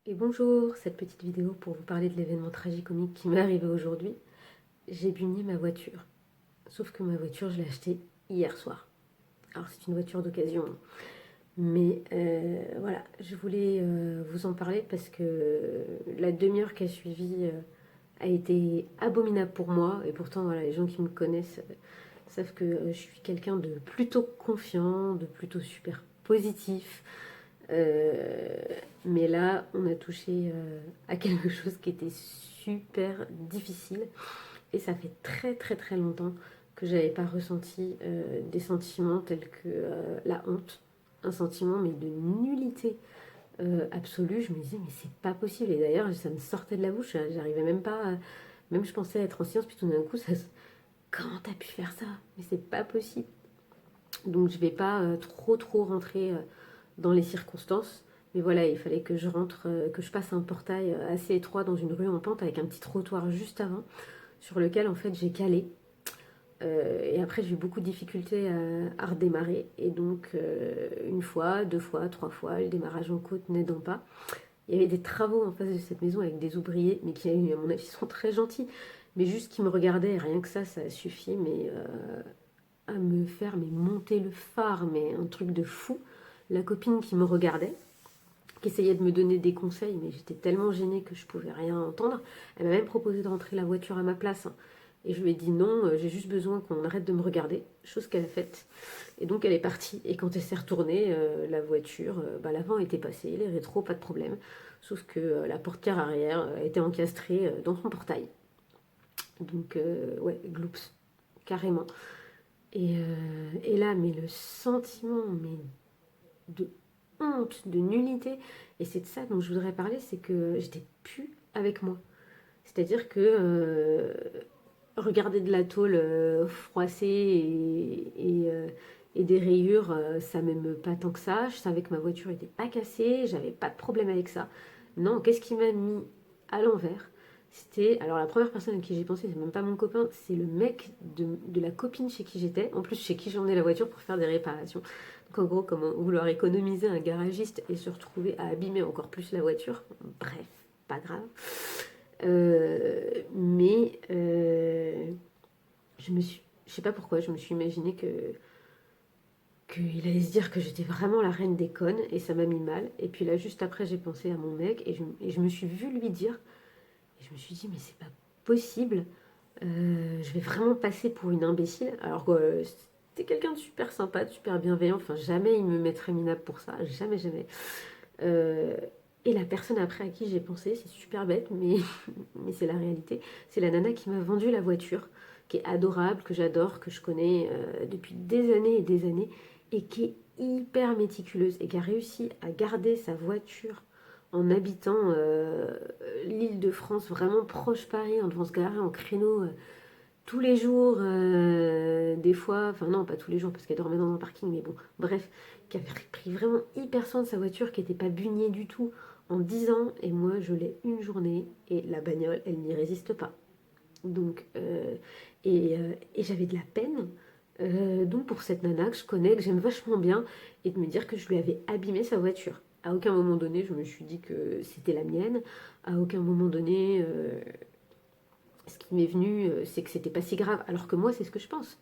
Et bonjour, cette petite vidéo pour vous parler de l'événement tragicomique qui m'est arrivé aujourd'hui. J'ai buni ma voiture. Sauf que ma voiture, je l'ai achetée hier soir. Alors c'est une voiture d'occasion. Mais voilà, je voulais vous en parler parce que la demi-heure qui a suivi a été abominable pour moi. Et pourtant, voilà, les gens qui me connaissent savent que je suis quelqu'un de plutôt confiant, de plutôt super positif. Euh, mais là, on a touché à quelque chose qui était super difficile. Et ça fait très très très longtemps que j'avais pas ressenti des sentiments tels que la honte. Un sentiment mais de nullité absolue. Je me disais mais c'est pas possible. Et d'ailleurs ça me sortait de la bouche. J'arrivais même pas... même je pensais être en silence. Puis tout d'un coup ça... Comment t'as pu faire ça? Mais c'est pas possible. Donc je vais pas trop rentrer dans les circonstances. Mais voilà, il fallait que je rentre, que je passe un portail assez étroit dans une rue en pente avec un petit trottoir juste avant, sur lequel en fait j'ai calé. Et après j'ai eu beaucoup de difficultés à redémarrer. Et donc une fois, deux fois, trois fois, le démarrage en côte n'aidant pas. Il y avait des travaux en face de cette maison avec des ouvriers, mais qui à mon avis sont très gentils. Mais juste qui me regardaient, et rien que ça a suffi à me faire monter le phare, mais un truc de fou. La copine qui me regardait, qui essayait de me donner des conseils, mais j'étais tellement gênée que je pouvais rien entendre. Elle m'a même proposé de rentrer la voiture à ma place. Et je lui ai dit non, j'ai juste besoin qu'on arrête de me regarder, chose qu'elle a faite. Et donc elle est partie. Et quand elle s'est retournée, la voiture, l'avant était passé, les rétros, pas de problème. Sauf que la portière arrière était encastrée dans son portail. Donc ouais, gloops, carrément. Et là, mais le sentiment de honte, de nullité, et c'est de ça dont je voudrais parler, c'est que j'étais plus avec moi. C'est-à-dire que regarder de la tôle froissée et des rayures, ça m'aime pas tant que ça. Je savais que ma voiture était pas cassée, j'avais pas de problème avec ça. Non, qu'est-ce qui m'a mis à l'envers? C'était, alors la première personne à qui j'ai pensé, c'est même pas mon copain, c'est le mec de la copine chez qui j'étais, en plus chez qui j'emmenais la voiture pour faire des réparations. Donc en gros, comment vouloir économiser un garagiste et se retrouver à abîmer encore plus la voiture. Bref, pas grave. Je sais pas pourquoi, je me suis imaginé qu'il allait se dire que j'étais vraiment la reine des connes et ça m'a mis mal. Et puis là, juste après, j'ai pensé à mon mec et je me suis vue lui dire, et je me suis dit, mais c'est pas possible, je vais vraiment passer pour une imbécile. Alors que c'était quelqu'un de super sympa, de super bienveillant, enfin jamais il me mettrait minable pour ça, jamais, jamais. Euh, et la personne après à qui j'ai pensé, c'est super bête, mais c'est la réalité, c'est la nana qui m'a vendu la voiture, qui est adorable, que j'adore, que je connais depuis des années et des années, et qui est hyper méticuleuse, et qui a réussi à garder sa voiture en habitant l'île de France, vraiment proche Paris, en devant se garer en créneau tous les jours, des fois, enfin non, pas tous les jours parce qu'elle dormait dans un parking, mais bon, bref, qui avait pris vraiment hyper soin de sa voiture, qui n'était pas bugnée du tout en 10 ans, et moi je l'ai une journée, et la bagnole, elle n'y résiste pas. Donc, et j'avais de la peine, donc pour cette nana que je connais, que j'aime vachement bien, et de me dire que je lui avais abîmé sa voiture. À aucun moment donné, je me suis dit que c'était la mienne. À aucun moment donné, ce qui m'est venu, c'est que c'était pas si grave. Alors que moi, c'est ce que je pense,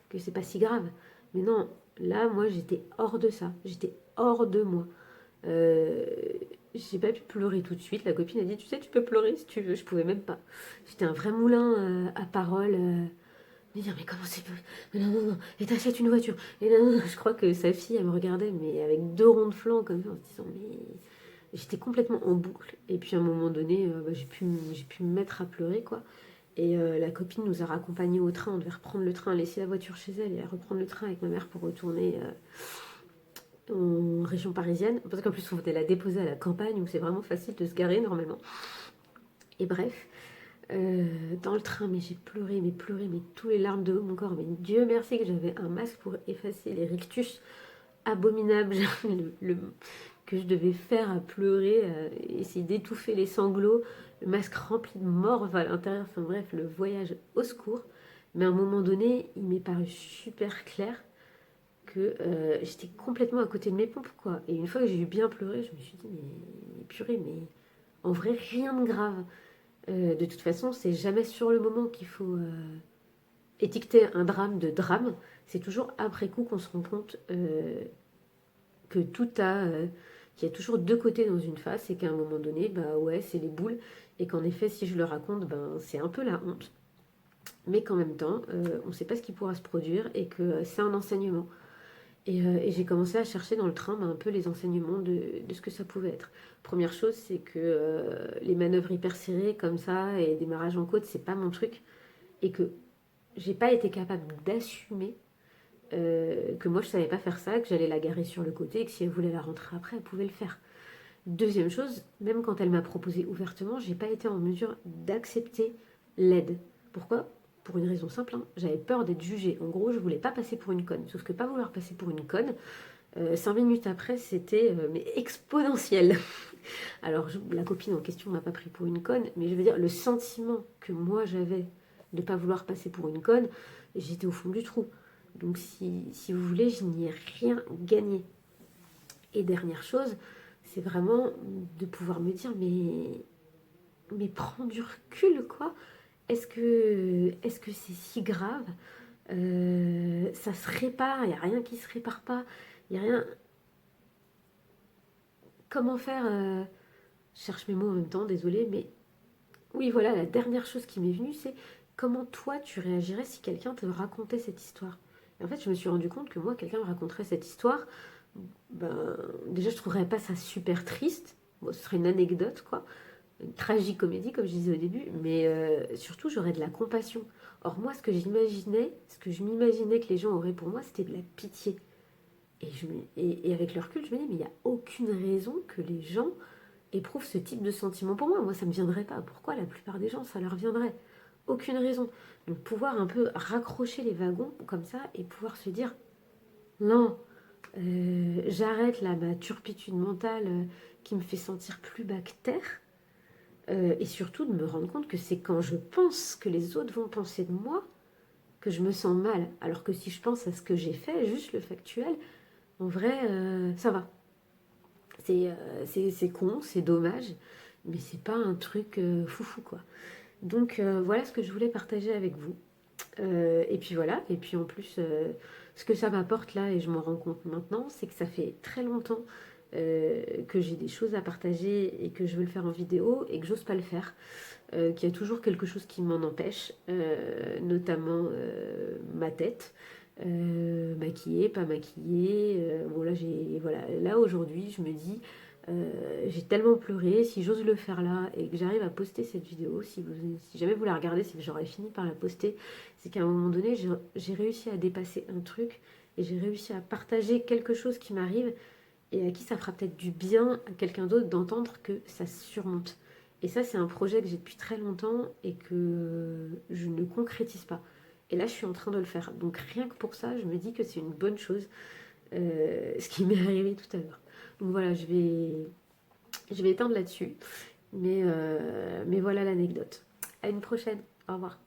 que c'est pas si grave. Mais non, là, moi, j'étais hors de ça. J'étais hors de moi. Euh, j'ai pas pu pleurer tout de suite. La copine a dit, tu sais, tu peux pleurer si tu veux. Je pouvais même pas. J'étais un vrai moulin à parole. Me dire, mais comment c'est possible? Mais non, non, non. Et t'achètes une voiture. Et non, non, non. Je crois que sa fille, elle me regardait, mais avec deux ronds de flanc, comme ça, en se disant, mais... J'étais complètement en boucle. Et puis à un moment donné, j'ai pu me mettre à pleurer, quoi. Et la copine nous a raccompagnés au train. On devait reprendre le train, laisser la voiture chez elle et reprendre le train avec ma mère pour retourner en région parisienne. Parce qu'en plus, on venait la déposer à la campagne où c'est vraiment facile de se garer normalement. Et bref, dans le train, mais j'ai pleuré, mais tous les larmes de haut mon corps. Mais Dieu merci que j'avais un masque pour effacer les rictus abominables que je devais faire à pleurer, essayer d'étouffer les sanglots, le masque rempli de morve à l'intérieur, enfin bref, le voyage au secours. Mais à un moment donné, il m'est paru super clair que j'étais complètement à côté de mes pompes, quoi. Et une fois que j'ai eu bien pleuré, je me suis dit, mais purée, mais En vrai, rien de grave. De toute façon, c'est jamais sur le moment qu'il faut étiqueter un drame de drame. C'est toujours après coup qu'on se rend compte que tout a, qu'il y a toujours deux côtés dans une face et qu'à un moment donné, bah ouais, c'est les boules et qu'en effet, si je le raconte, ben c'est un peu la honte. Mais qu'en même temps, on ne sait pas ce qui pourra se produire et que c'est un enseignement. Et j'ai commencé à chercher dans le train un peu les enseignements de ce que ça pouvait être. Première chose, c'est que les manœuvres hyper serrées comme ça et démarrage en côte, c'est pas mon truc. Et que j'ai pas été capable d'assumer que moi je savais pas faire ça, que j'allais la garer sur le côté et que si elle voulait la rentrer après, elle pouvait le faire. Deuxième chose, même quand elle m'a proposé ouvertement, j'ai pas été en mesure d'accepter l'aide. Pourquoi? Pour une raison simple, hein. J'avais peur d'être jugée. En gros, je voulais pas passer pour une conne. Sauf que pas vouloir passer pour une conne, 5 minutes après, c'était mais exponentiel. Alors, la copine en question m'a pas pris pour une conne, mais je veux dire, le sentiment que moi j'avais de pas vouloir passer pour une conne, j'étais au fond du trou. Donc, si vous voulez, je n'y ai rien gagné. Et dernière chose, c'est vraiment de pouvoir me dire, mais prends du recul, quoi. Est-ce que c'est si grave? Ça se répare, il n'y a rien qui se répare pas. Il n'y a rien. Comment faire Je cherche mes mots en même temps, désolée, mais oui, voilà, la dernière chose qui m'est venue, c'est comment toi tu réagirais si quelqu'un te racontait cette histoire. Et en fait, je me suis rendu compte que moi, quelqu'un me raconterait cette histoire, ben, déjà, je trouverais pas ça super triste. Bon, ce serait une anecdote, quoi. Une tragicomédie, comme je disais au début, mais surtout, j'aurais de la compassion. Or, moi, ce que je m'imaginais que les gens auraient pour moi, c'était de la pitié. Et avec le recul, je me dis, mais il n'y a aucune raison que les gens éprouvent ce type de sentiment pour moi. Moi, ça ne me viendrait pas. Pourquoi la plupart des gens, ça leur viendrait? Aucune raison. Donc, pouvoir un peu raccrocher les wagons comme ça et pouvoir se dire, non, j'arrête là ma turpitude mentale qui me fait sentir plus bas que terre. Et surtout de me rendre compte que c'est quand je pense que les autres vont penser de moi que je me sens mal. Alors que si je pense à ce que j'ai fait, juste le factuel, en vrai, ça va. C'est con, c'est dommage, mais c'est pas un truc foufou, quoi. Donc voilà ce que je voulais partager avec vous. Et puis voilà, et puis en plus, ce que ça m'apporte là, et je m'en rends compte maintenant, c'est que ça fait très longtemps que j'ai des choses à partager et que je veux le faire en vidéo et que j'ose pas le faire. Qu'il y a toujours quelque chose qui m'en empêche, notamment ma tête. Maquillée, pas maquillée. Bon là, voilà, là aujourd'hui, je me dis, j'ai tellement pleuré. Si j'ose le faire là et que j'arrive à poster cette vidéo, si jamais vous la regardez, c'est que j'aurais fini par la poster. C'est qu'à un moment donné, j'ai réussi à dépasser un truc et j'ai réussi à partager quelque chose qui m'arrive et à qui ça fera peut-être du bien à quelqu'un d'autre d'entendre que ça se surmonte. Et ça, c'est un projet que j'ai depuis très longtemps et que je ne concrétise pas. Et là, je suis en train de le faire. Donc rien que pour ça, je me dis que c'est une bonne chose, ce qui m'est arrivé tout à l'heure. Donc voilà, je vais éteindre là-dessus. Mais voilà l'anecdote. À une prochaine. Au revoir.